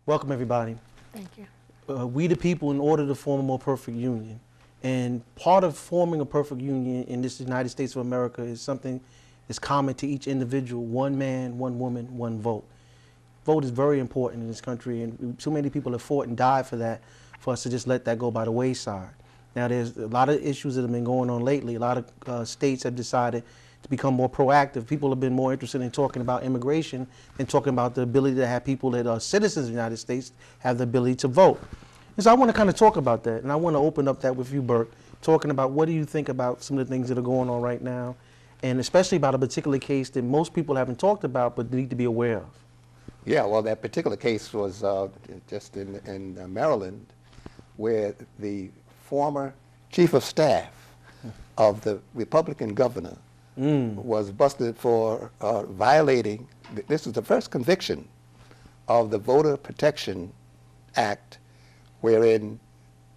Welcome, everybody. Thank you. We the people, in order to form a more perfect union. And part of forming a perfect union in this United States of America is something that's common to each individual: one man, one woman, one vote. Vote is very important in this country, and too many people have fought and died for that, for us to just let that go by the wayside. Now, there's a lot of issues that have been going on lately. A lot of states have decided to become more proactive. People have been more interested in talking about immigration than talking about the ability to have people that are citizens of the United States have the ability to vote. And so I want to kind of talk about that, and I want to open up that with you, Bert, talking about what do you think about some of the things that are going on right now, and especially about a particular case that most people haven't talked about but need to be aware of. Yeah, well, that particular case was just in Maryland, where the former chief of staff of the Republican governor was busted for violating, this is the first conviction of the Voter Protection Act, wherein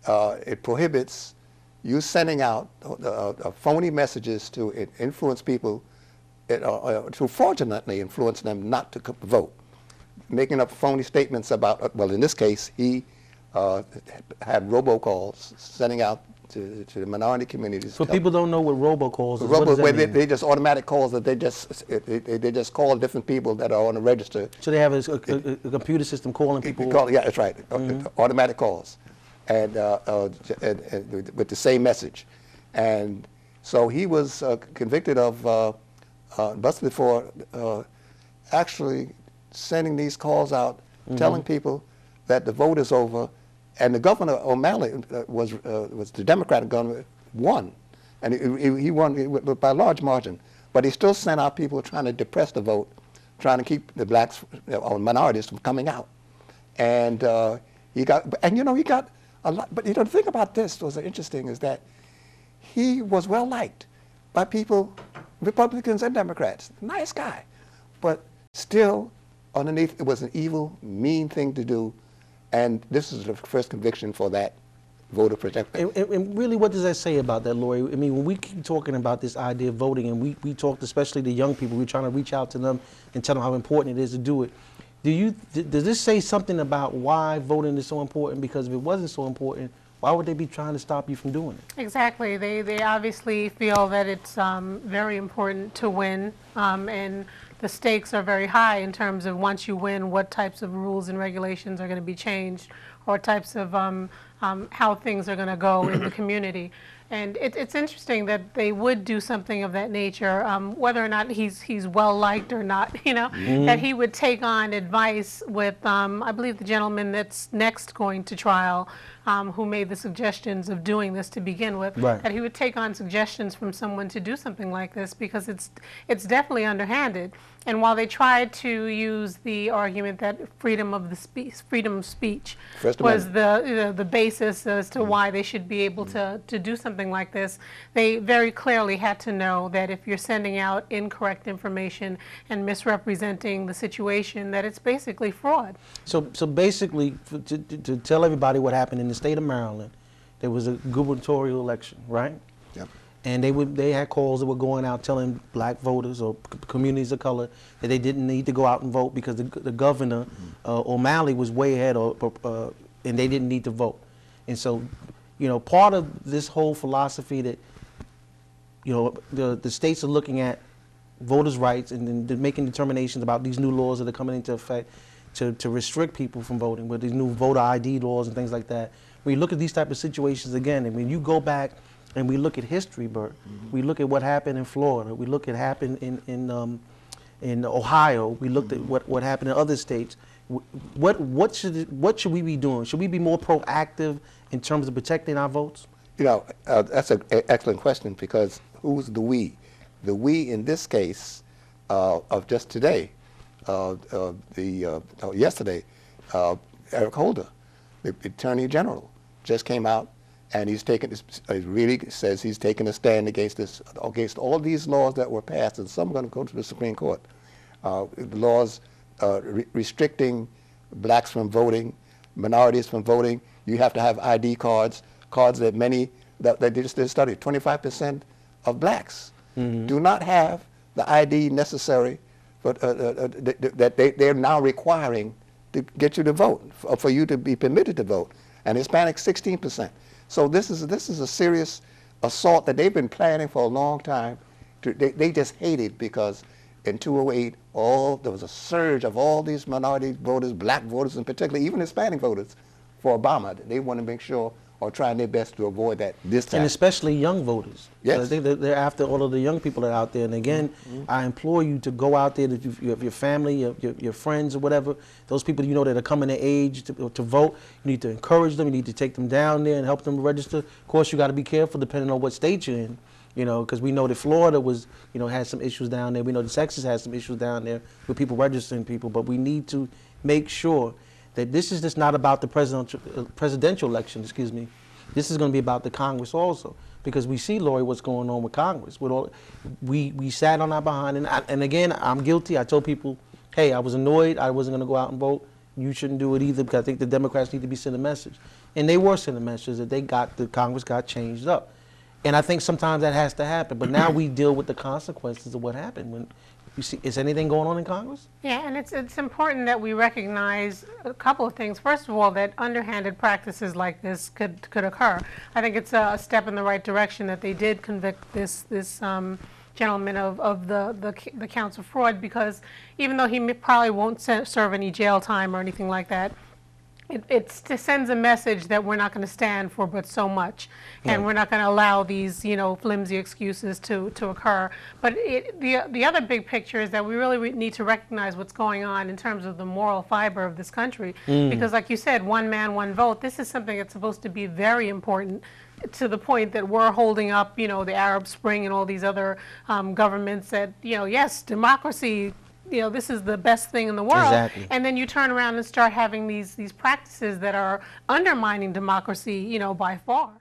it prohibits you sending out phony messages to influence people, to fraudulently influence them not to vote, making up phony statements about, well, in this case, he had robocalls sending out to the minority communities. So people don't know what robocalls is. What does that mean? They just automatic calls that they just call different people that are on the register. So they have a computer system calling people? Yeah, that's right. Automatic calls, and with the same message. And so he was convicted of, busted for actually sending these calls out, telling people that the vote is over. And the governor, OMalley, was the Democratic governor, won. And he won by a large margin. But he still sent out people trying to depress the vote, trying to keep the blacks or minorities from coming out. And he got a lot. But the thing about this was interesting is that he was well liked by people, Republicans and Democrats. Nice guy. But still, underneath, it was an evil, mean thing to do. And this is the first conviction for that voter protection. And really, what does that say about that, Lorie? I mean, when we keep talking about this idea of voting, and we talked especially to young people, we're trying to reach out to them and tell them how important it is to do it. Does this say something about why voting is so important? Because if it wasn't so important, why would they be trying to stop you from doing it? Exactly. They obviously feel that it's very important to win, and the stakes are very high in terms of once you win, what types of rules and regulations are going to be changed, or types of how things are going to go in the community. And it's interesting that they would do something of that nature, whether or not he's well liked or not, that he would take on advice with, I believe, the gentleman that's next going to trial, who made the suggestions of doing this to begin with, that he would take on suggestions from someone to do something like this, because it's definitely underhanded. And while they tried to use the argument that freedom of speech was the basis as to why they should be able to do something like this, they very clearly had to know that if you're sending out incorrect information and misrepresenting the situation, that it's basically fraud. So basically, to tell everybody what happened in the state of Maryland, there was a gubernatorial election, right? Yep. And they had calls that were going out telling black voters or communities of color that they didn't need to go out and vote because the governor, OMalley, was way ahead, and they didn't need to vote. And so, part of this whole philosophy that, the states are looking at voters' rights and making determinations about these new laws that are coming into effect to restrict people from voting, with these new voter ID laws and things like that. When you look at these type of situations again, and when you go back and we look at history, Bert, we look at what happened in Florida, we look at what happened in Ohio, we looked at what happened in other states. What should we be doing? Should we be more proactive in terms of protecting our votes? That's an excellent question, because who's the we? The we in this case of just today, yesterday, Eric Holder, the Attorney General, just came out, and he really says he's taking a stand against all these laws that were passed, and some are going to go to the Supreme Court. The laws restricting blacks from voting, minorities from voting. You have to have ID cards that they just did a study. 25% of blacks do not have the ID necessary, but that they're now requiring to get you to vote, for you to be permitted to vote, and Hispanics 16%. So this is a serious assault that they've been planning for a long time. They just hate it because in 2008, there was a surge of all these minority voters, black voters in particular, even Hispanic voters, for Obama. They want to make sure, or trying their best to avoid that this time. And especially young voters. Yes. I think they're after all of the young people that are out there. And again, I implore you to go out there, if you have your family, your friends or whatever, those people you know that are coming of age to vote, you need to encourage them, you need to take them down there and help them register. Of course, you got to be careful depending on what state you're in, you know, because we know that Florida had some issues down there. We know that Texas has some issues down there with people registering people, but we need to make sure that this is just not about the presidential election, excuse me. This is going to be about the Congress also, because we see, Lorie, what's going on with Congress. We sat on our behind, and again, I'm guilty. I told people, hey, I was annoyed. I wasn't going to go out and vote. You shouldn't do it either, because I think the Democrats need to be sending a message. And they were sending a message that the Congress got changed up. And I think sometimes that has to happen. But now we deal with the consequences of what happened. When you see, is anything going on in Congress? Yeah, and it's important that we recognize a couple of things. First of all, that underhanded practices like this could occur. I think it's a step in the right direction that they did convict this gentleman of the counts of fraud, because even though he probably won't serve any jail time or anything like that, it sends a message that we're not going to stand for but so much, and we're not going to allow these, flimsy excuses to occur. But the other big picture is that we really need to recognize what's going on in terms of the moral fiber of this country, because like you said, one man, one vote, this is something that's supposed to be very important, to the point that we're holding up, the Arab Spring and all these other governments that, yes, democracy, this is the best thing in the world. Exactly. And then you turn around and start having these practices that are undermining democracy, by far.